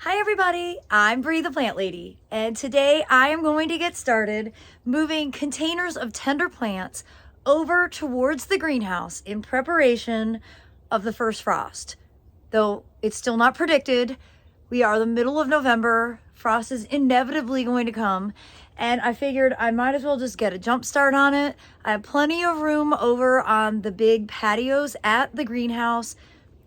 Hi everybody, I'm Bree the Plant Lady, and today I am going to get started moving containers of tender plants over towards the greenhouse in preparation of the first frost. Though it's still not predicted, we are the middle of November, frost is inevitably going to come, and I figured I might as well just get a jump start on it. I have plenty of room over on the big patios at the greenhouse.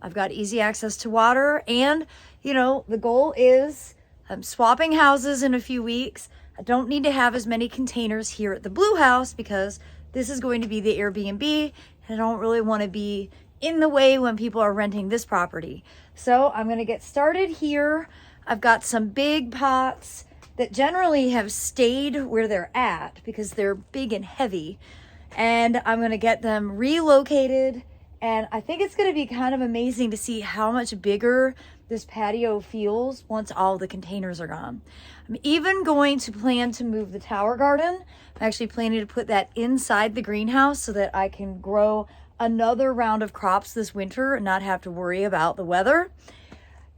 I've got easy access to water, and the goal is I'm swapping houses in a few weeks. I don't need to have as many containers here at the blue house because this is going to be the Airbnb, and I don't really want to be in the way when people are renting this property. So I'm going to get started here. I've got some big pots that generally have stayed where they're at because they're big and heavy, and I'm going to get them relocated. And I think it's going to be kind of amazing to see how much bigger this patio feels once all the containers are gone. I'm even going to plan to move the tower garden. I'm actually planning to put that inside the greenhouse so that I can grow another round of crops this winter and not have to worry about the weather.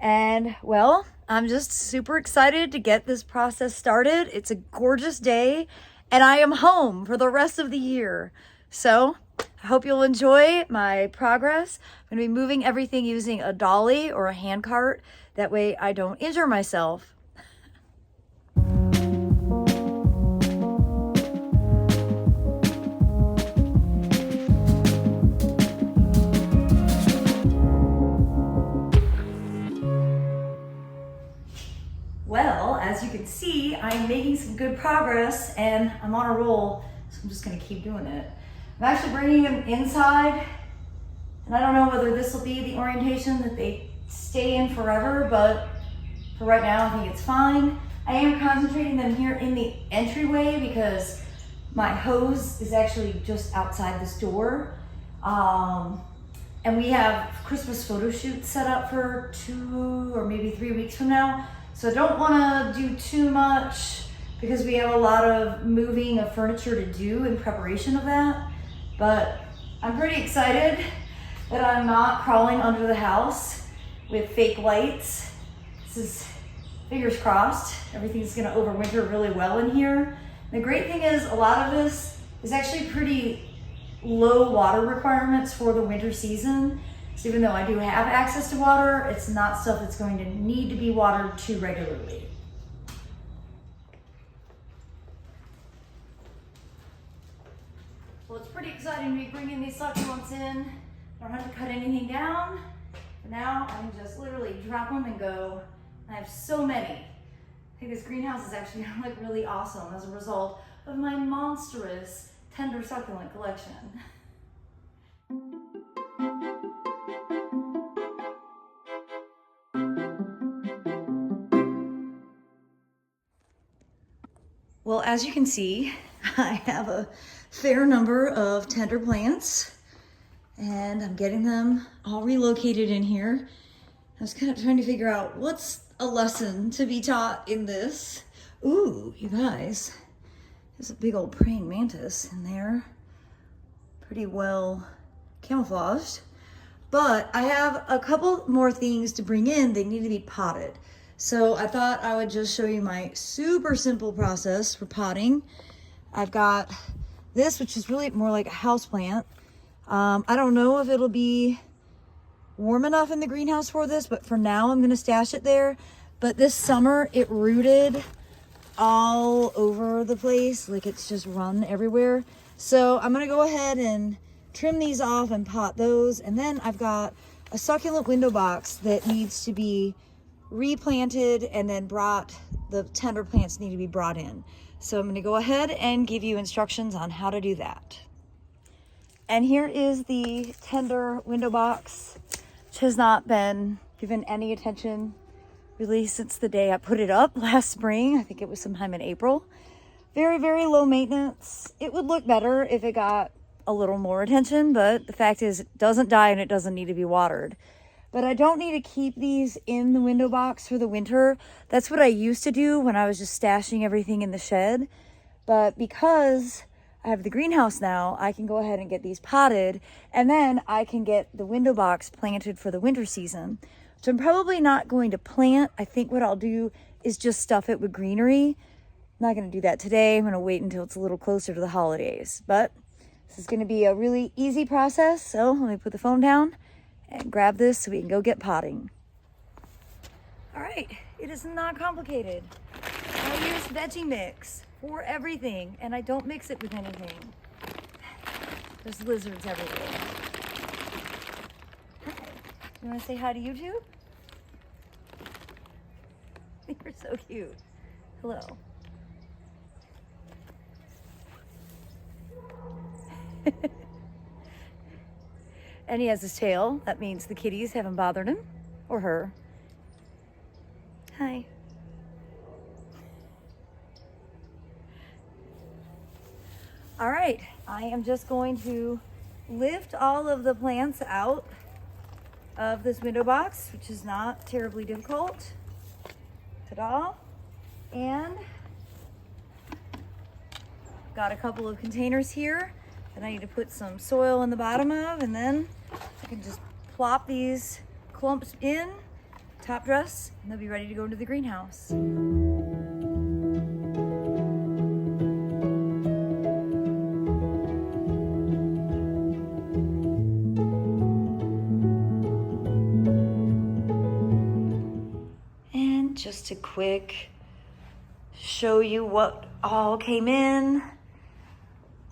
And well, I'm just super excited to get this process started. It's a gorgeous day and I am home for the rest of the year. So I hope you'll enjoy my progress. I'm going to be moving everything using a dolly or a hand cart. That way I don't injure myself. Well, as you can see, I'm making some good progress and I'm on a roll, so I'm just going to keep doing it. I'm actually bringing them inside, and I don't know whether this will be the orientation that they stay in forever, but for right now, I think it's fine. I am concentrating them here in the entryway because my hose is actually just outside this door. And we have Christmas photo shoots set up for 2 or maybe 3 weeks from now. So I don't want to do too much because we have a lot of moving of furniture to do in preparation of that. But I'm pretty excited that I'm not crawling under the house with fake lights. This is, fingers crossed, everything's gonna overwinter really well in here. The great thing is a lot of this is actually pretty low water requirements for the winter season. So even though I do have access to water, it's not stuff that's going to need to be watered too regularly. Well, it's pretty exciting to be bringing these succulents in. I don't have to cut anything down. For now, I can just literally drop them and go. I have so many. I think this greenhouse is actually gonna look really awesome as a result of my monstrous tender succulent collection. Well, as you can see, I have a fair number of tender plants and I'm getting them all relocated in here. I was kind of trying to figure out what's a lesson to be taught in this. Ooh, you guys, there's a big old praying mantis in there. Pretty well camouflaged. But I have a couple more things to bring in. They need to be potted. So I thought I would just show you my super simple process for potting. I've got this, which is really more like a house plant. I don't know if it'll be warm enough in the greenhouse for this, but for now I'm gonna stash it there. But this summer it rooted all over the place, like it's just run everywhere. So I'm gonna go ahead and trim these off and pot those. And then I've got a succulent window box that needs to be replanted and then the tender plants need to be brought in. So I'm going to go ahead and give you instructions on how to do that. And here is the tender window box, which has not been given any attention really since the day I put it up last spring. I think it was sometime in April. Very, very low maintenance. It would look better if it got a little more attention, but the fact is it doesn't die and it doesn't need to be watered. But I don't need to keep these in the window box for the winter. That's what I used to do when I was just stashing everything in the shed. But because I have the greenhouse now, I can go ahead and get these potted, and then I can get the window box planted for the winter season. So I'm probably not going to plant. I think what I'll do is just stuff it with greenery. I'm not going to do that today. I'm going to wait until it's a little closer to the holidays. But this is going to be a really easy process. So let me put the phone down and grab this so we can go get potting. All right, it is not complicated. I use veggie mix for everything, and I don't mix it with anything. There's lizards everywhere. Hi. You want to say hi to YouTube? You're so cute. Hello. And he has his tail. That means the kitties haven't bothered him or her. Hi. All right, I am just going to lift all of the plants out of this window box, which is not terribly difficult. Ta-da. And got a couple of containers here that I need to put some soil in the bottom of, and then I can just plop these clumps in, top dress, and they'll be ready to go into the greenhouse. And just a quick show you what all came in.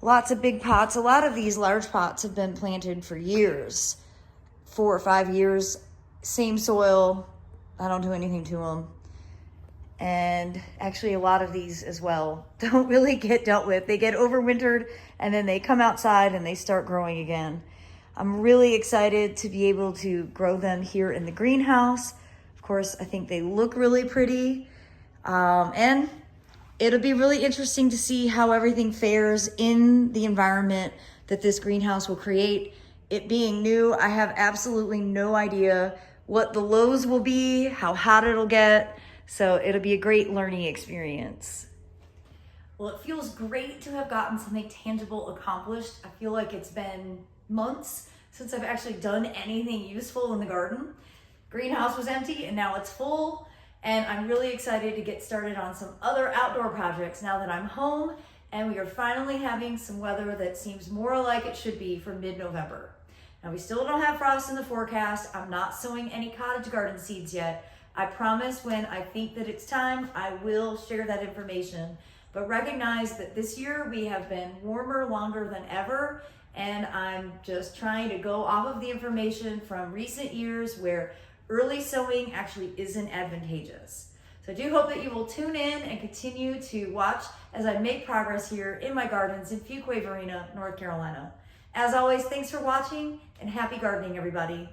Lots of big pots. A lot of these large pots have been planted for years, 4 or 5 years, same soil. I don't do anything to them. And actually a lot of these as well don't really get dealt with. They get overwintered and then they come outside and they start growing again. I'm really excited to be able to grow them here in the greenhouse. Of course, I think they look really pretty. And it'll be really interesting to see how everything fares in the environment that this greenhouse will create. It being new, I have absolutely no idea what the lows will be, how hot it'll get. So it'll be a great learning experience. Well, it feels great to have gotten something tangible accomplished. I feel like it's been months since I've actually done anything useful in the garden. Greenhouse was empty and now it's full. And I'm really excited to get started on some other outdoor projects now that I'm home and we are finally having some weather that seems more like it should be for mid-November. Now we still don't have frost in the forecast. I'm not sowing any cottage garden seeds yet. I promise when I think that it's time, I will share that information. But recognize that this year we have been warmer longer than ever, and I'm just trying to go off of the information from recent years where early sowing actually isn't advantageous. So I do hope that you will tune in and continue to watch as I make progress here in my gardens in Fuquay-Varina, North Carolina. As always, thanks for watching and happy gardening, everybody.